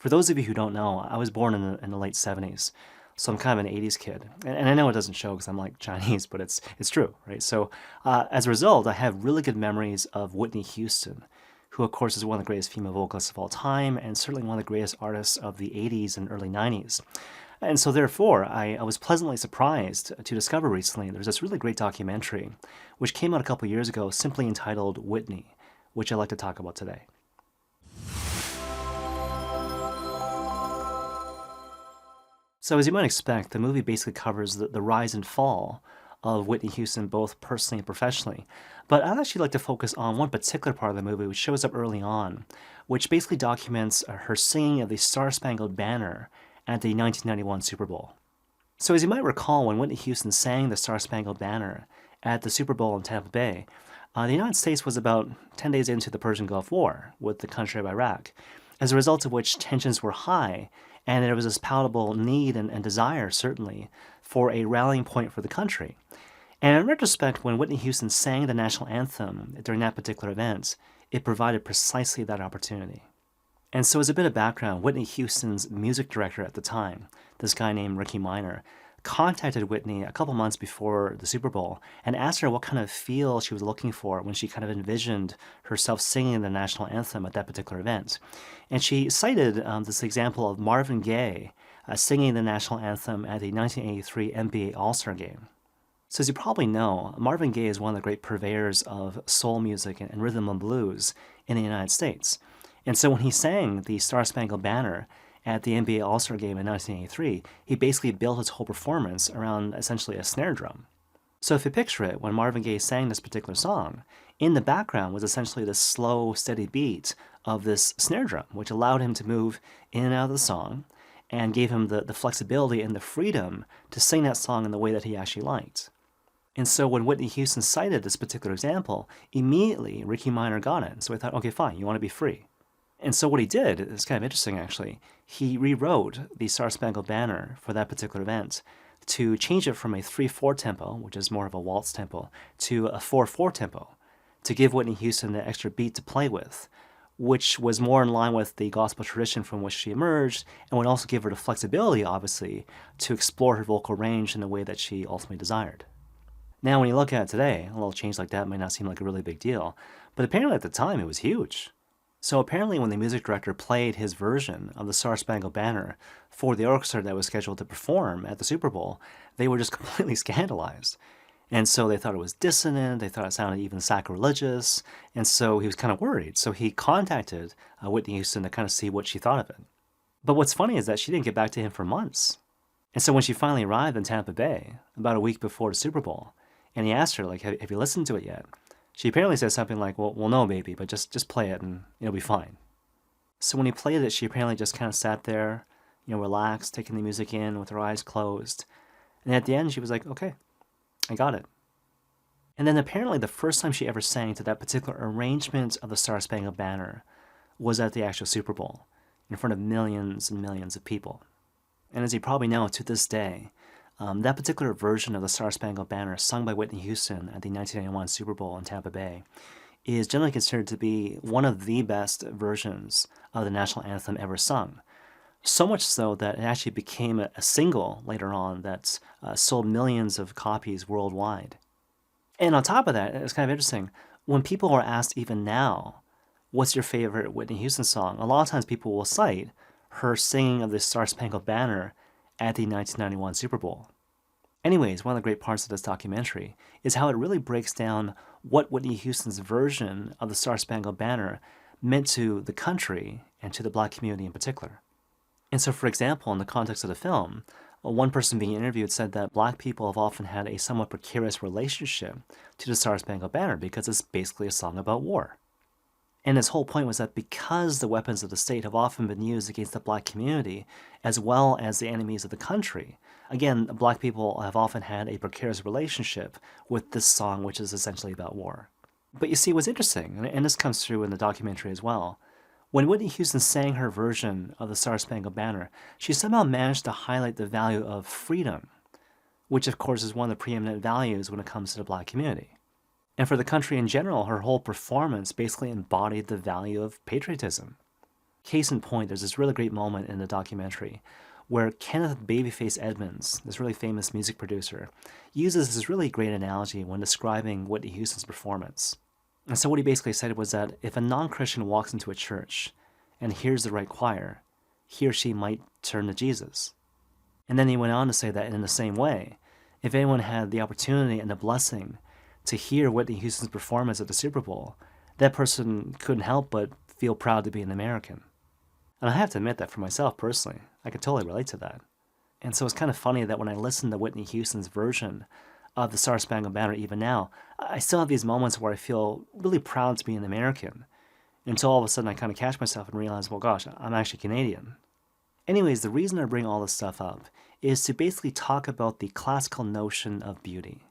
For those of you who don't know, I was born in the late 70s, so I'm kind of an 80s kid. And I know it doesn't show because I'm like Chinese, but it's true, right? So as a result, I have really good memories of Whitney Houston, who of course is one of the greatest female vocalists of all time, and certainly one of the greatest artists of the 80s and early 90s. And so therefore, I was pleasantly surprised to discover recently there's this really great documentary, which came out a couple years ago, simply entitled Whitney, which I'd like to talk about today. So as you might expect, the movie basically covers the rise and fall of Whitney Houston, both personally and professionally. But I'd actually like to focus on one particular part of the movie, which shows up early on, which basically documents her singing of the Star Spangled Banner at the 1991 Super Bowl. So as you might recall, when Whitney Houston sang the Star Spangled Banner at the Super Bowl in Tampa Bay, the United States was about 10 days into the Persian Gulf War with the country of Iraq, as a result of which tensions were high, and there was this palatable need and desire, certainly, for a rallying point for the country. And in retrospect, when Whitney Houston sang the national anthem during that particular event, it provided precisely that opportunity. And so as a bit of background, Whitney Houston's music director at the time, this guy named Ricky Minor, contacted Whitney a couple months before the Super Bowl and asked her what kind of feel she was looking for when she kind of envisioned herself singing the national anthem at that particular event. And she cited this example of Marvin Gaye singing the national anthem at the 1983 NBA All-Star Game. So as you probably know, Marvin Gaye is one of the great purveyors of soul music and rhythm and blues in the United States. And so when he sang the Star Spangled Banner at the NBA All-Star Game in 1983, he basically built his whole performance around essentially a snare drum. So if you picture it, when Marvin Gaye sang this particular song, in the background was essentially the slow, steady beat of this snare drum, which allowed him to move in and out of the song and gave him the flexibility and the freedom to sing that song in the way that he actually liked. And so when Whitney Houston cited this particular example, immediately Ricky Minor got it. So I thought, okay, fine, you want to be free. And so what he did, it's kind of interesting actually, he rewrote the Star Spangled Banner for that particular event to change it from a 3/4 tempo, which is more of a waltz tempo, to a 4/4 tempo, to give Whitney Houston the extra beat to play with, which was more in line with the gospel tradition from which she emerged, and would also give her the flexibility, obviously, to explore her vocal range in the way that she ultimately desired. Now, when you look at it today, a little change like that might not seem like a really big deal, but apparently at the time it was huge. So apparently when the music director played his version of the Star Spangled Banner for the orchestra that was scheduled to perform at the Super Bowl, they were just completely scandalized. And so they thought it was dissonant, they thought it sounded even sacrilegious, and so he was kind of worried. So he contacted Whitney Houston to kind of see what she thought of it. But what's funny is that she didn't get back to him for months. And so when she finally arrived in Tampa Bay, about a week before the Super Bowl, and he asked her, like, have you listened to it yet? She apparently said something like, well, no, baby, but just play it and it'll be fine. So when he played it, she apparently just kind of sat there, relaxed, taking the music in with her eyes closed. And at the end, she was like, okay, I got it. And then apparently the first time she ever sang to that particular arrangement of the Star Spangled Banner was at the actual Super Bowl, in front of millions and millions of people. And as you probably know, to this day, that particular version of the Star Spangled Banner sung by Whitney Houston at the 1991 Super Bowl in Tampa Bay is generally considered to be one of the best versions of the national anthem ever sung. So much so that it actually became a single later on that sold millions of copies worldwide. And on top of that, it's kind of interesting, when people are asked even now, what's your favorite Whitney Houston song? A lot of times people will cite her singing of the Star Spangled Banner at the 1991 Super Bowl. Anyways, one of the great parts of this documentary is how it really breaks down what Whitney Houston's version of the Star Spangled Banner meant to the country and to the Black community in particular. And so, for example, in the context of the film, one person being interviewed said that Black people have often had a somewhat precarious relationship to the Star Spangled Banner because it's basically a song about war. And his whole point was that because the weapons of the state have often been used against the Black community, as well as the enemies of the country, again, Black people have often had a precarious relationship with this song, which is essentially about war. But you see, what's interesting, and this comes through in the documentary as well, when Whitney Houston sang her version of the Star Spangled Banner, she somehow managed to highlight the value of freedom, which of course is one of the preeminent values when it comes to the Black community. And for the country in general, her whole performance basically embodied the value of patriotism. Case in point, there's this really great moment in the documentary where Kenneth Babyface Edmonds, this really famous music producer, uses this really great analogy when describing Whitney Houston's performance. And so what he basically said was that if a non-Christian walks into a church and hears the right choir, he or she might turn to Jesus. And then he went on to say that in the same way, if anyone had the opportunity and the blessing to hear Whitney Houston's performance at the Super Bowl, that person couldn't help but feel proud to be an American. And I have to admit that for myself personally, I could totally relate to that. And so it's kind of funny that when I listen to Whitney Houston's version of the Star Spangled Banner even now, I still have these moments where I feel really proud to be an American, until all of a sudden I kind of catch myself and realize, well, gosh, I'm actually Canadian. Anyways, the reason I bring all this stuff up is to basically talk about the classical notion of beauty.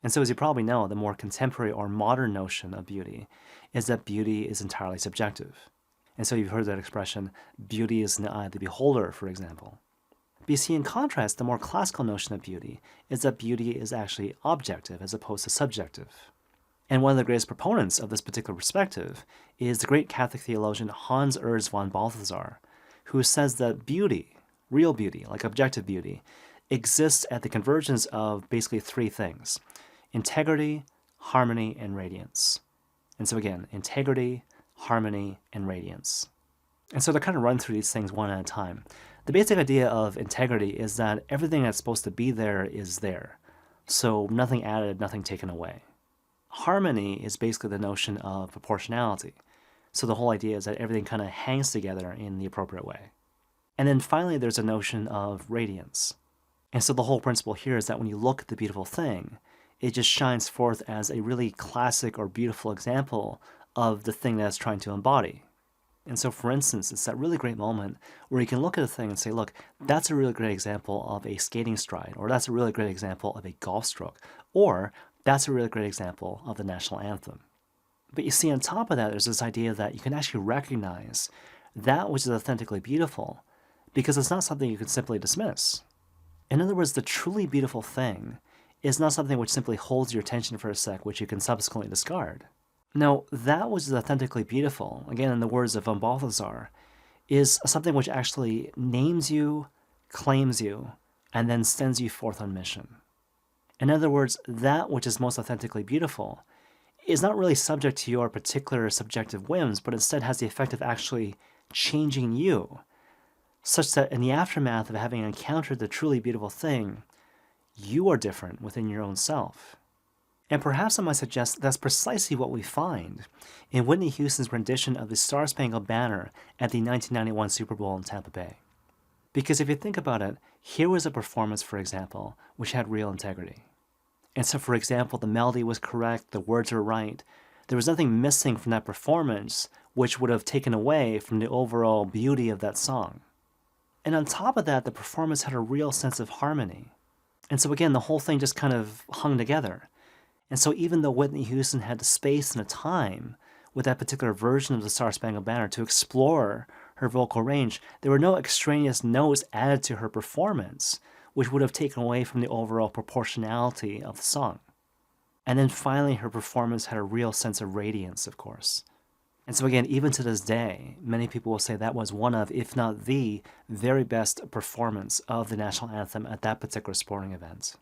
And so as you probably know, the more contemporary or modern notion of beauty is that beauty is entirely subjective. And so you've heard that expression, beauty is in the eye of the beholder, for example. But you see, in contrast, the more classical notion of beauty is that beauty is actually objective as opposed to subjective. And one of the greatest proponents of this particular perspective is the great Catholic theologian Hans Urs von Balthasar, who says that beauty, real beauty, like objective beauty, exists at the convergence of basically three things: integrity, harmony, and radiance. And so again, integrity, harmony, and radiance. And so to kind of run through these things one at a time, the basic idea of integrity is that everything that's supposed to be there is there. So nothing added, nothing taken away. Harmony is basically the notion of proportionality. So the whole idea is that everything kind of hangs together in the appropriate way. And then finally, there's a notion of radiance. And so the whole principle here is that when you look at the beautiful thing, it just shines forth as a really classic or beautiful example of the thing that it's trying to embody. And so, for instance, it's that really great moment where you can look at a thing and say, look, that's a really great example of a skating stride, or that's a really great example of a golf stroke, or that's a really great example of the national anthem. But you see, on top of that, there's this idea that you can actually recognize that which is authentically beautiful because it's not something you can simply dismiss. In other words, the truly beautiful thing is not something which simply holds your attention for a sec, which you can subsequently discard. No, that which is authentically beautiful, again in the words of von Balthasar, is something which actually names you, claims you, and then sends you forth on mission. In other words, that which is most authentically beautiful is not really subject to your particular subjective whims, but instead has the effect of actually changing you, such that in the aftermath of having encountered the truly beautiful thing, you are different within your own self. And perhaps I might suggest that's precisely what we find in Whitney Houston's rendition of the Star Spangled Banner at the 1991 Super Bowl in Tampa Bay. Because if you think about it, here was a performance, for example, which had real integrity. And so, for example, the melody was correct, the words were right. There was nothing missing from that performance which would have taken away from the overall beauty of that song. And on top of that, the performance had a real sense of harmony. And so again, the whole thing just kind of hung together. And so even though Whitney Houston had the space and the time with that particular version of the Star Spangled Banner to explore her vocal range, there were no extraneous notes added to her performance, which would have taken away from the overall proportionality of the song. And then finally, her performance had a real sense of radiance, of course. And so again, even to this day, many people will say that was one of, if not the, very best performance of the national anthem at that particular sporting event.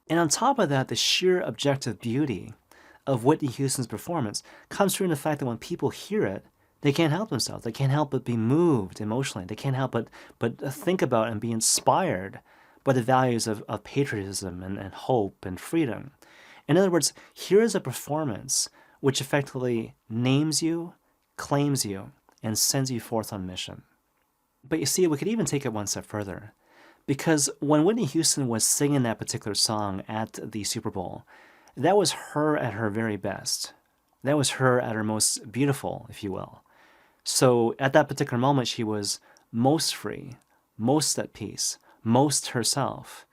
And on top of that, the sheer objective beauty of Whitney Houston's performance comes through in the fact that when people hear it, they can't help themselves. They can't help but be moved emotionally. They can't help but think about and be inspired by the values of patriotism and hope and freedom. In other words, here is a performance which effectively names you, claims you, and sends you forth on mission. But you see, we could even take it one step further. Because when Whitney Houston was singing that particular song at the Super Bowl, that was her at her very best. That was her at her most beautiful, if you will. So at that particular moment, she was most free, most at peace, most herself.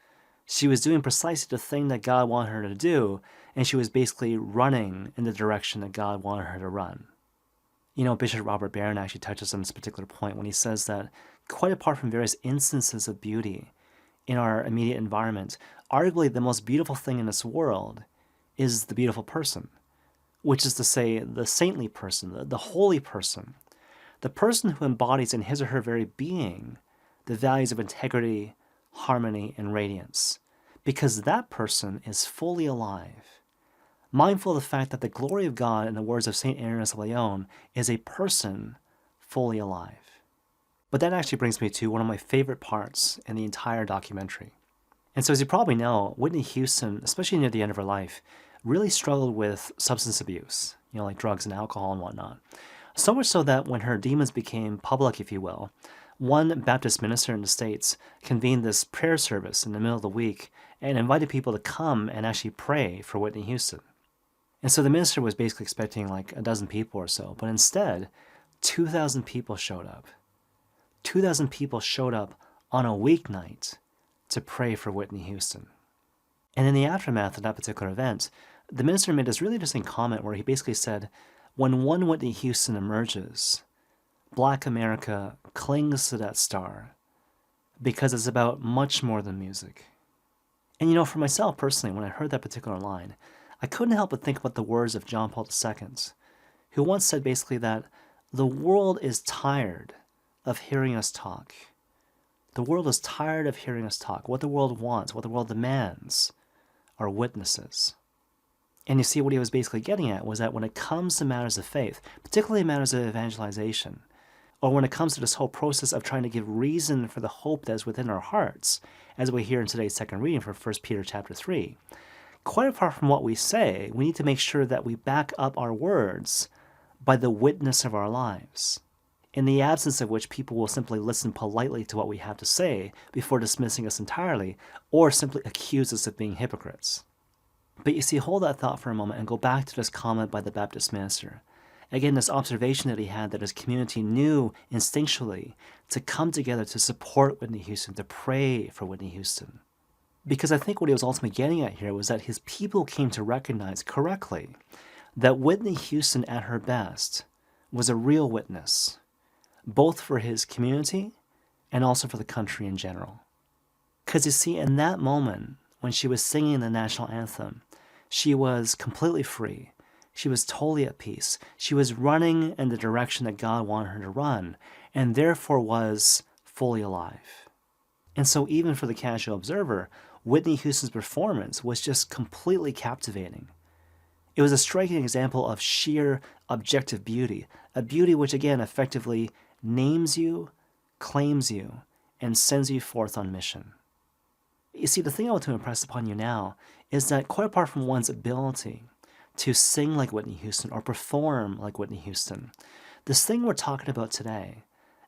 She was doing precisely the thing that God wanted her to do, and she was basically running in the direction that God wanted her to run. You know, Bishop Robert Barron actually touches on this particular point when he says that, quite apart from various instances of beauty in our immediate environment, arguably the most beautiful thing in this world is the beautiful person, which is to say the saintly person, the holy person, the person who embodies in his or her very being the values of integrity, harmony, and radiance, because that person is fully alive, mindful of the fact that the glory of God, in the words of St. Irenaeus of Lyon, is a person fully alive. But that actually brings me to one of my favorite parts in the entire documentary. And so as you probably know, Whitney Houston, especially near the end of her life, really struggled with substance abuse, like drugs and alcohol and whatnot. So much so that when her demons became public, if you will, one Baptist minister in the States convened this prayer service in the middle of the week and invited people to come and actually pray for Whitney Houston. And so the minister was basically expecting like a dozen people or so, but instead, 2,000 people showed up. 2,000 people showed up on a weeknight to pray for Whitney Houston. And in the aftermath of that particular event, the minister made this really interesting comment where he basically said, when one Whitney Houston emerges, Black America clings to that star because it's about much more than music. And for myself personally, when I heard that particular line, I couldn't help but think about the words of John Paul II, who once said basically that the world is tired of hearing us talk. The world is tired of hearing us talk. What the world wants, what the world demands, are witnesses. And you see, what he was basically getting at was that when it comes to matters of faith, particularly matters of evangelization, or when it comes to this whole process of trying to give reason for the hope that is within our hearts, as we hear in today's second reading from 1 Peter chapter 3, quite apart from what we say, we need to make sure that we back up our words by the witness of our lives, in the absence of which people will simply listen politely to what we have to say before dismissing us entirely, or simply accuse us of being hypocrites. But you see, hold that thought for a moment and go back to this comment by the Baptist minister. Again, this observation that he had that his community knew instinctually to come together to support Whitney Houston, to pray for Whitney Houston. Because I think what he was ultimately getting at here was that his people came to recognize correctly that Whitney Houston at her best was a real witness, both for his community and also for the country in general. Because you see, in that moment, when she was singing the national anthem, she was completely free. She was totally at peace. She was running in the direction that God wanted her to run, and therefore was fully alive. And so even for the casual observer, Whitney Houston's performance was just completely captivating. It was a striking example of sheer objective beauty, a beauty which again effectively names you, claims you, and sends you forth on mission. You see, the thing I want to impress upon you now is that quite apart from one's ability to sing like Whitney Houston or perform like Whitney Houston, this thing we're talking about today,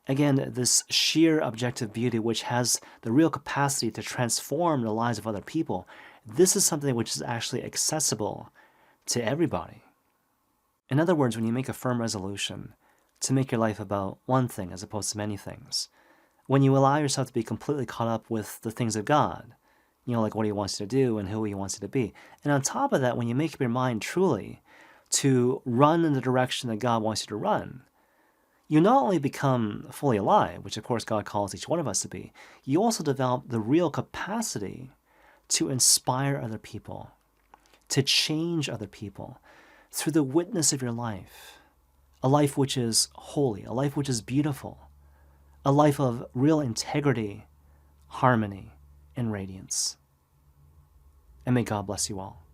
again, this sheer objective beauty which has the real capacity to transform the lives of other people, this is something which is actually accessible to everybody. In other words, when you make a firm resolution to make your life about one thing as opposed to many things, when you allow yourself to be completely caught up with the things of God, like what he wants you to do and who he wants you to be. And on top of that, when you make up your mind truly to run in the direction that God wants you to run, you not only become fully alive, which of course God calls each one of us to be, you also develop the real capacity to inspire other people, to change other people through the witness of your life, a life which is holy, a life which is beautiful, a life of real integrity, harmony, and radiance. And may God bless you all.